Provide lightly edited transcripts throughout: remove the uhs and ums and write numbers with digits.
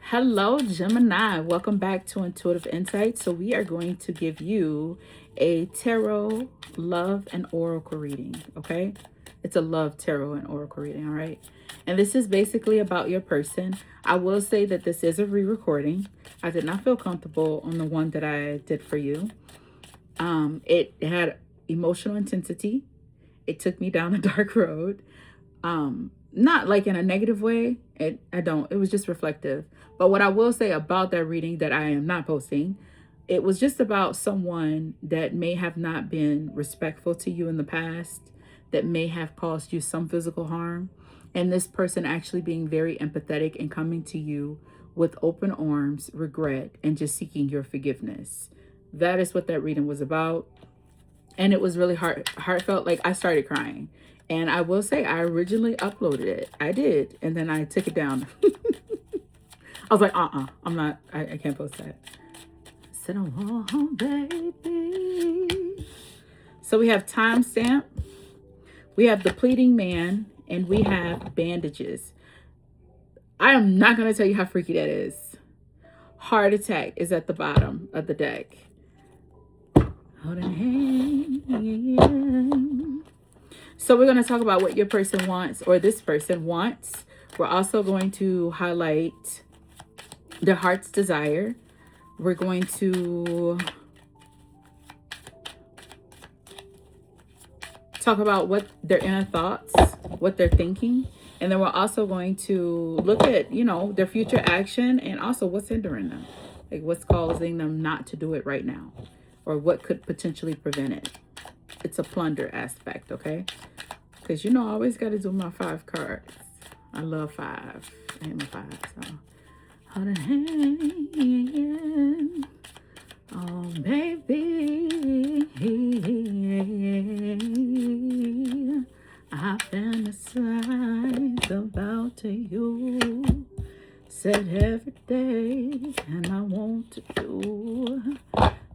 Hello, Gemini. Welcome back to Intuitive Insight. So, we are going to give you a tarot, love, and oracle reading. Okay, it's a love tarot and oracle reading. All right, and this is basically about your person. I will say that this is a re-recording. I did not feel comfortable on the one that I did for you. It had emotional intensity. It took me down a dark road. Not like in a negative way. It was just reflective. But what I will say about that reading that I am not posting, it was just about someone that may have not been respectful to you in the past, that may have caused you some physical harm, and this person actually being very empathetic and coming to you with open arms, regret, and just seeking your forgiveness. That is what that reading was about. And it was really heartfelt. Like, I started crying. And I will say, I originally uploaded it. I did. And then I took it down. I was like, I'm not, I can't post that. Sit on, baby. So we have timestamp. We have the pleading man. And we have bandages. I am not going to tell you how freaky that is. Heart attack is at the bottom of the deck. So we're going to talk about what your person wants, or this person wants. We're also going to highlight their heart's desire. We're going to talk about what their inner thoughts, what they're thinking. And then we're also going to look at, their future action, and also what's hindering them. Like, what's causing them not to do it right now, or what could potentially prevent it. It's a plunder aspect, okay? Because, I always got to do my 5 cards. I love 5. I hate my 5, so. Hold on, hand. Oh, baby. I fantasize about you. Said every day, and I want to do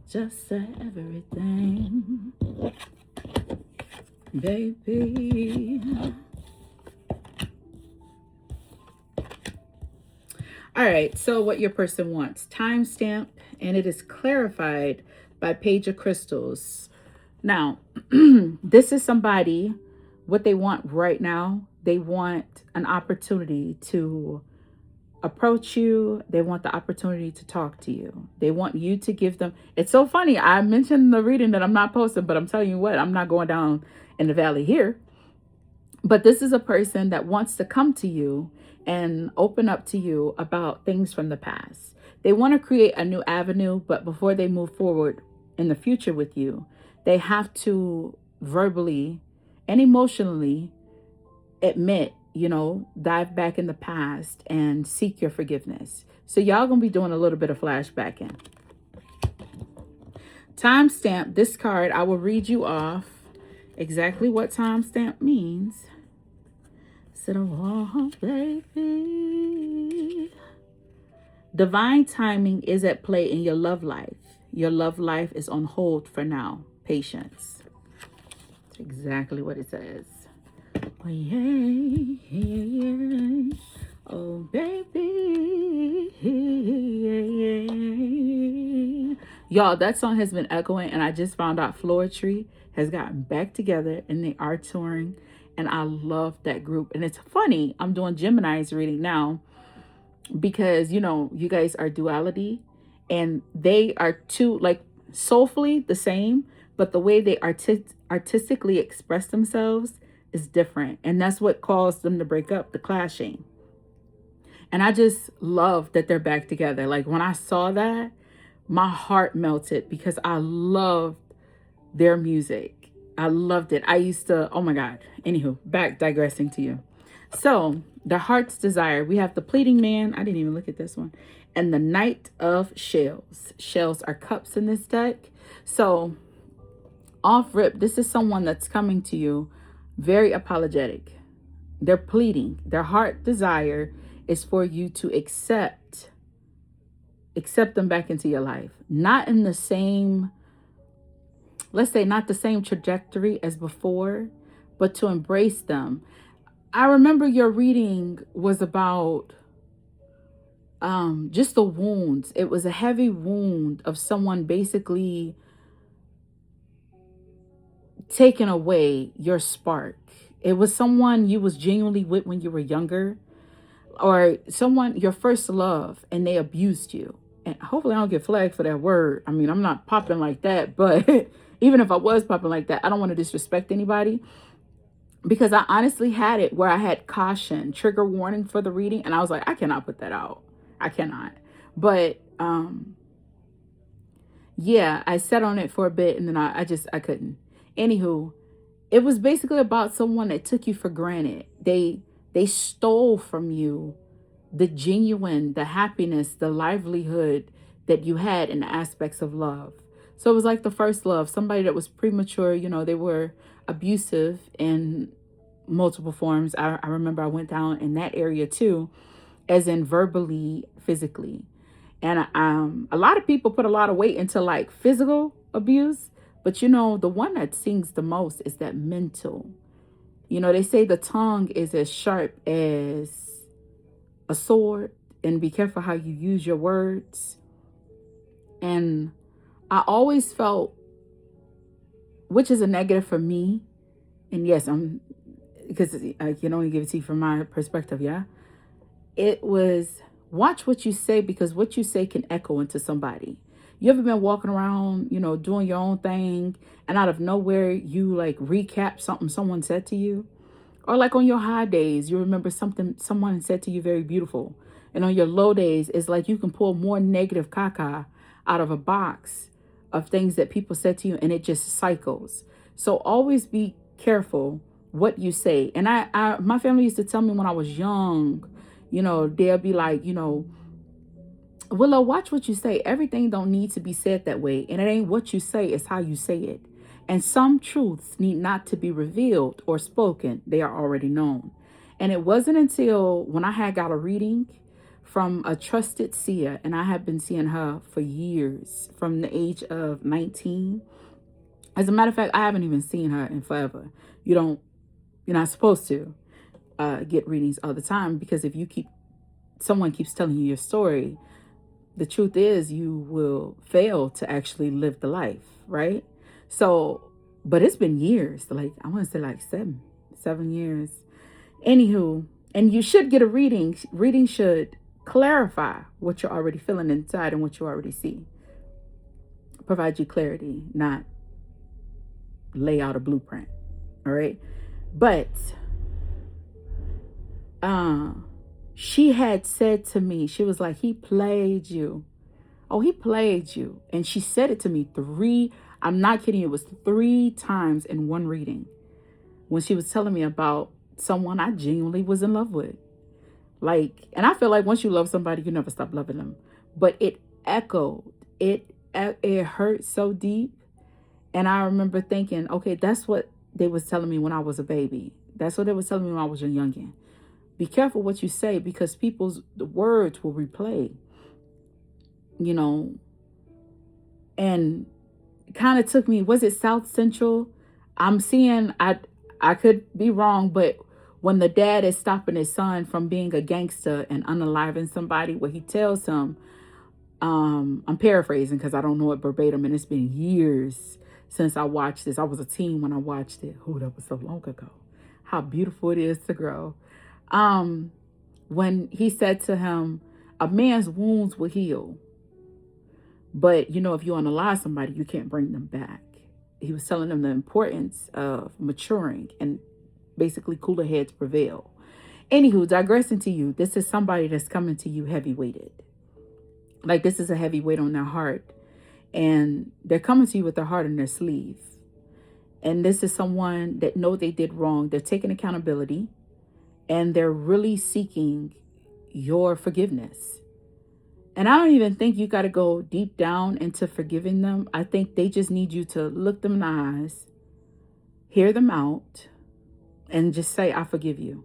just everything, baby. All right, so what your person wants. Timestamp, and it is clarified by Page of Crystals. Now, this is somebody, what they want right now. They want an opportunity to approach you. They want the opportunity to talk to you. They want you to give them. It's so funny. I mentioned in the reading that I'm not posting, but I'm telling you what, I'm not going down in the valley here. But this is a person that wants to come to you and open up to you about things from the past. They want to create a new avenue, but before they move forward in the future with you, they have to verbally and emotionally admit, dive back in the past and seek your forgiveness. So y'all gonna be doing a little bit of flashbacking. Timestamp, this card, I will read you off exactly what timestamp means. Sit on, baby. Divine timing is at play in your love life. Your love life is on hold for now. Patience. That's exactly what it says. Oh, yeah. Oh, baby. Y'all, that song has been echoing, and I just found out Floetry has gotten back together, and they are touring, and I love that group. And it's funny, I'm doing Gemini's reading now because, you guys are duality, and they are two, like, soulfully the same, but the way they artistically express themselves is different. And that's what caused them to break up, the clashing. And I just love that they're back together. Like, when I saw that, my heart melted because I loved their music. I loved it. I used to, oh my God. Anywho, back digressing to you. So the heart's desire, we have the pleading man. I didn't even look at this one. And the Knight of Shells. Shells are cups in this deck. So off rip, this is someone that's coming to you very apologetic. They're pleading. Their heart desire is for you to accept them back into your life. Not in the same, let's say, not the same trajectory as before, but to embrace them. I remember your reading was about just the wounds. It was a heavy wound of someone basically taking away your spark. It was someone you was genuinely with when you were younger, or someone, your first love, and they abused you. And hopefully I don't get flagged for that word. I mean, I'm not popping like that, but even if I was popping like that, I don't want to disrespect anybody, because I honestly had it where I had caution, trigger warning for the reading, and I was like, I cannot put that out. I cannot. But yeah, I sat on it for a bit, and then I couldn't. Anywho, it was basically about someone that took you for granted. They stole from you the genuine, the happiness, the livelihood that you had in the aspects of love. So it was like the first love, somebody that was premature, they were abusive in multiple forms. I remember I went down in that area too, as in verbally, physically. And a lot of people put a lot of weight into like physical abuse, but the one that stings the most is that mental. They say the tongue is as sharp as a sword, and be careful how you use your words. And I always felt, which is a negative for me, and yes, because I can only give it to you from my perspective, yeah? It was, watch what you say, because what you say can echo into somebody. You ever been walking around, doing your own thing, and out of nowhere, you like recap something someone said to you? Or like on your high days, you remember something someone said to you very beautiful. And on your low days, it's like you can pull more negative caca out of a box of things that people said to you, and it just cycles. So always be careful what you say. And my family used to tell me when I was young, they'll be like, Willow, watch what you say. Everything don't need to be said that way. And it ain't what you say, it's how you say it. And some truths need not to be revealed or spoken. They are already known. And it wasn't until when I had got a reading from a trusted seer, and I have been seeing her for years, from the age of 19. As a matter of fact, I haven't even seen her in forever. You're not supposed to get readings all the time, because if someone keeps telling you your story, the truth is you will fail to actually live the life, right? So, but it's been years, like I want to say like 7 years. Anywho, and you should get a reading. Reading should clarify what you're already feeling inside and what you already see. Provide you clarity, not lay out a blueprint. All right. But she had said to me, she was like, he played you. Oh, he played you. And she said it to me I'm not kidding you, it was 3 times in one reading, when she was telling me about someone I genuinely was in love with. Like, and I feel like once you love somebody, you never stop loving them. But it echoed. It hurt so deep. And I remember thinking, okay, that's what they was telling me when I was a baby. That's what they was telling me when I was a youngin'. Be careful what you say, because the words will replay. And kind of took me, was it South Central? I'm seeing, I could be wrong, but when the dad is stopping his son from being a gangster and unaliving somebody, where he tells him, I'm paraphrasing because I don't know it verbatim, and it's been years since I watched this. I was a teen when I watched it. Oh, that was so long ago. How beautiful it is to grow. When he said to him, a man's wounds will heal, but if you unalive somebody, you can't bring them back. He was telling them the importance of maturing, and basically cooler heads prevail. Anywho, digressing to you, this is somebody that's coming to you heavy weighted. Like, this is a heavy weight on their heart, and they're coming to you with their heart on their sleeve. And this is someone that know they did wrong. They're taking accountability, and they're really seeking your forgiveness. And I don't even think you got to go deep down into forgiving them. I think they just need you to look them in the eyes, hear them out, and just say, I forgive you.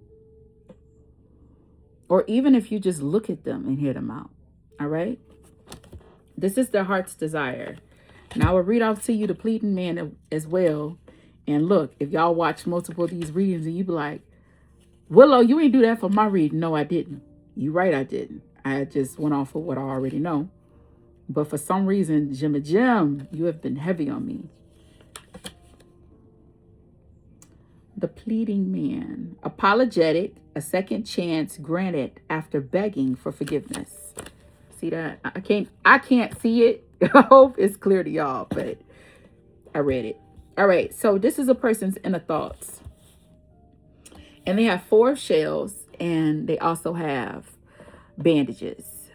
Or even if you just look at them and hear them out. All right? This is their heart's desire. Now I will read out to you the pleading man as well. And look, if y'all watch multiple of these readings and you be like, Willow, you ain't do that for my reading. No, I didn't. You right, I didn't. I just went off of what I already know. But for some reason, Jim, you have been heavy on me. The pleading man. Apologetic, a second chance granted after begging for forgiveness. See that? I can't see it. I hope it's clear to y'all, but I read it. All right, so this is a person's inner thoughts. And they have 4 shells, and they also have bandages.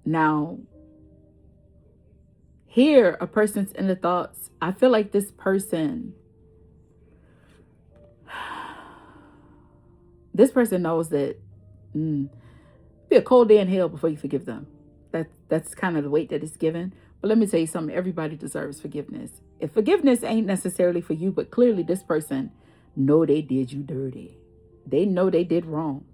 Now, here, a person's inner thoughts. I feel like this person knows that be a cold day in hell before you forgive them. That's kind of the weight that it's given. But let me tell you something. Everybody deserves forgiveness. If forgiveness ain't necessarily for you, but clearly this person know they did you dirty. They know they did wrong.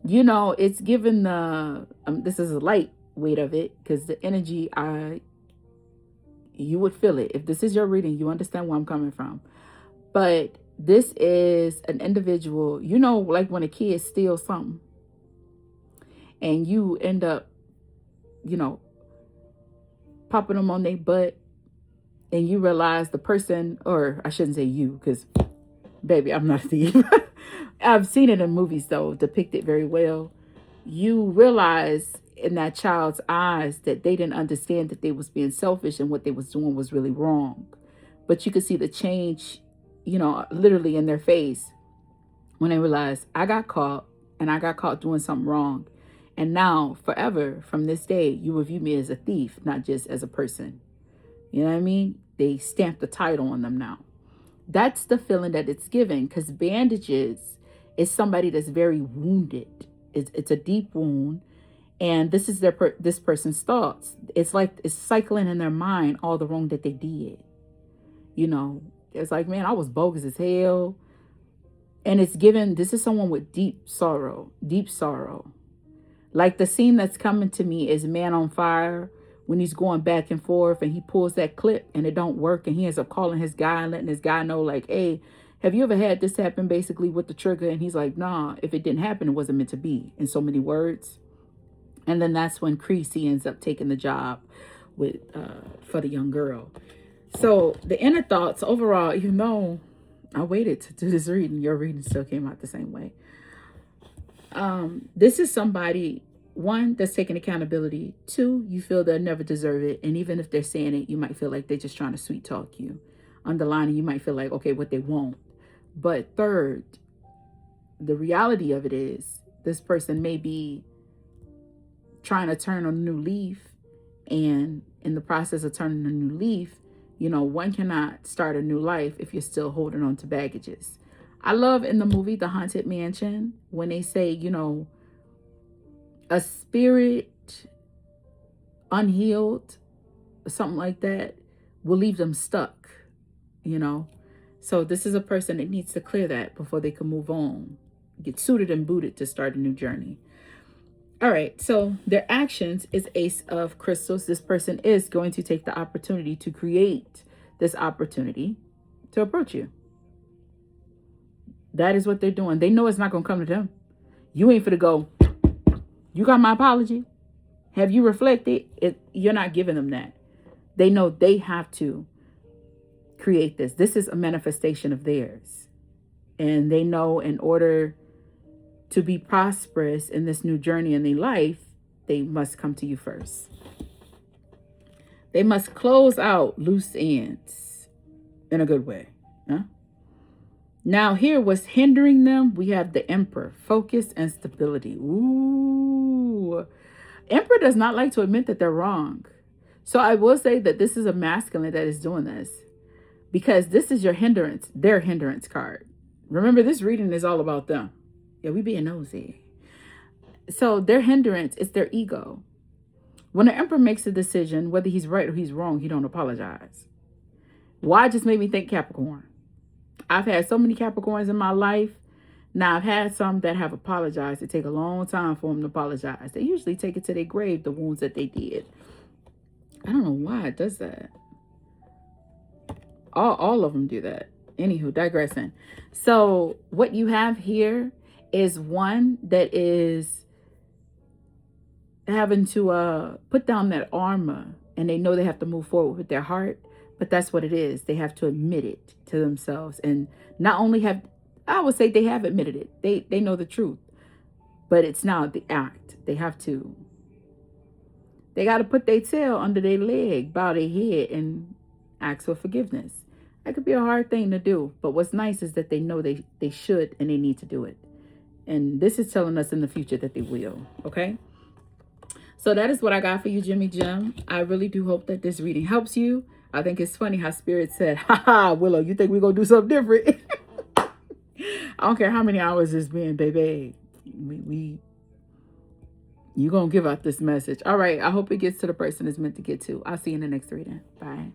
You know, it's given the, this is a light weight of it, because the energy, you would feel it. If this is your reading, you understand where I'm coming from. But this is an individual, you know, like when a kid steals something and you end up, you know, popping them on their butt, and you realize the person, or I shouldn't say you, because baby, I'm not a thief. I've seen it in movies though, depicted very well. You realize in that child's eyes that they didn't understand that they was being selfish and what they was doing was really wrong. But you could see the change, you know, literally in their face when they realize I got caught, and I got caught doing something wrong. And now forever from this day, you will view me as a thief, not just as a person. You know what I mean? They stamp the title on them now. That's the feeling that it's giving, because bandages is somebody that's very wounded. It's a deep wound. And this is this person's thoughts. It's like it's cycling in their mind all the wrong that they did. You know, it's like, man, I was bogus as hell. And it's given, this is someone with deep sorrow. Like the scene that's coming to me is Man on Fire, when he's going back and forth and he pulls that clip and it don't work, and he ends up calling his guy and letting his guy know, like, hey, have you ever had this happen basically with the trigger? And he's like, nah, if it didn't happen, it wasn't meant to be, in so many words. And then that's when Creasy ends up taking the job with for the young girl. So the inner thoughts overall, even though I waited to do this reading, your reading still came out the same way. This is somebody, 1, that's taking accountability. 2, you feel they'll never deserve it. And even if they're saying it, you might feel like they're just trying to sweet talk you. Underlining, you might feel like, okay, what they want. But 3rd, the reality of it is this person may be trying to turn a new leaf. And in the process of turning a new leaf, you know, one cannot start a new life if you're still holding on to baggages. I love in the movie The Haunted Mansion when they say, you know, a spirit unhealed, or something like that, will leave them stuck, you know. So this is a person that needs to clear that before they can move on, get suited and booted to start a new journey. All right, so their actions is Ace of Crystals. This person is going to take the opportunity to create this opportunity to approach you. That is what they're doing. They know it's not going to come to them. You ain't finna go, you got my apology? Have you reflected? You're not giving them that. They know they have to create this. This is a manifestation of theirs. And they know in order to be prosperous in this new journey in their life, they must come to you first. They must close out loose ends in a good way. Huh? Now here, what's hindering them, we have the Emperor, focus and stability. Ooh. Emperor does not like to admit that they're wrong. So I will say that this is a masculine that is doing this, because this is your hindrance, their hindrance card. Remember, this reading is all about them. Yeah, we being nosy. So their hindrance is their ego. When the Emperor makes a decision, whether he's right or he's wrong, he don't apologize. Why? Just made me think Capricorn. I've had so many Capricorns in my life. Now, I've had some that have apologized. It take a long time for them to apologize. They usually take it to their grave, the wounds that they did. I don't know why it does that. All of them do that. Anywho, digressing. So what you have here is one that is having to put down that armor, and they know they have to move forward with their heart. But that's what it is. They have to admit it to themselves, and not only have, I would say they have admitted it. They know the truth, but it's now the act. They have to. They got to put their tail under their leg, bow their head, and ask for forgiveness. That could be a hard thing to do, but what's nice is that they know they should and they need to do it. And this is telling us in the future that they will. Okay. So that is what I got for you, Jimmy Jim. I really do hope that this reading helps you. I think it's funny how Spirit said, ha, Willow, you think we're going to do something different? I don't care how many hours it's been, baby. You going to give out this message. All right. I hope it gets to the person it's meant to get to. I'll see you in the next reading. Bye.